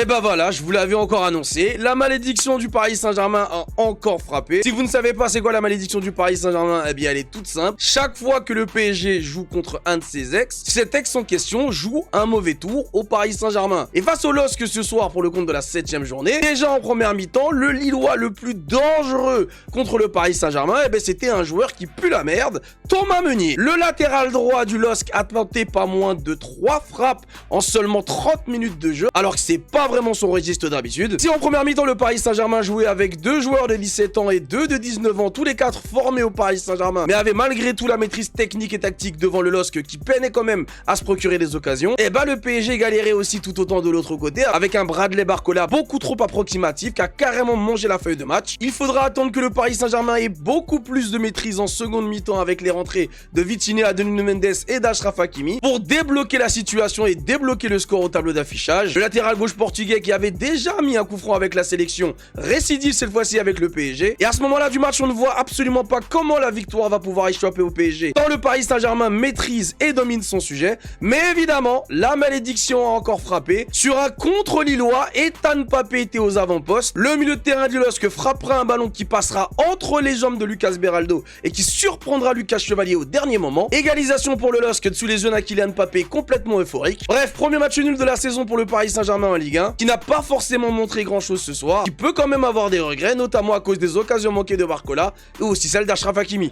Et bah voilà, je vous l'avais encore annoncé, la malédiction du Paris Saint-Germain a encore frappé. Si vous ne savez pas c'est quoi la malédiction du Paris Saint-Germain, eh bien elle est toute simple. Chaque fois que le PSG joue contre un de ses ex, cet ex en question joue un mauvais tour au Paris Saint-Germain. Et face au LOSC ce soir pour le compte de la 7ème journée, déjà en première mi-temps, le Lillois le plus dangereux contre le Paris Saint-Germain, eh ben c'était un joueur qui pue la merde, Thomas Meunier. Le latéral droit du LOSC a tenté pas moins de 3 frappes en seulement 30 minutes de jeu, alors que c'est pas vraiment son registre d'habitude. Si en première mi-temps le Paris Saint-Germain jouait avec 2 joueurs de 17 ans et 2 de 19 ans, tous les 4 formés au Paris Saint-Germain, mais avait malgré tout la maîtrise technique et tactique devant le LOSC qui peinait quand même à se procurer des occasions, et bah le PSG galérait aussi tout autant de l'autre côté, avec un Bradley Barcola beaucoup trop approximatif qui a carrément mangé la feuille de match. Il faudra attendre que le Paris Saint-Germain ait beaucoup plus de maîtrise en seconde mi-temps avec les rentrées de Vitinha, de Nuno Mendes et d'Achraf Hakimi pour débloquer la situation et débloquer le score au tableau d'affichage. Le latéral gauche portugais qui avait déjà mis un coup franc avec la sélection récidive cette fois-ci avec le PSG. Et à ce moment-là du match, on ne voit absolument pas comment la victoire va pouvoir échapper au PSG, tant le Paris Saint-Germain maîtrise et domine son sujet. Mais évidemment, la malédiction a encore frappé. Sur un contre lillois, Ethan Papé était aux avant-postes. Le milieu de terrain du LOSC frappera un ballon qui passera entre les jambes de Lucas Beraldo et qui surprendra Lucas Chevalier au dernier moment. Égalisation pour le LOSC sous les yeux d'un Kylian Mbappé complètement euphorique. Bref, premier match nul de la saison pour le Paris Saint-Germain en Ligue 1, qui n'a pas forcément montré grand-chose ce soir, qui peut quand même avoir des regrets, notamment à cause des occasions manquées de Barcola et aussi celle d'Achraf Hakimi.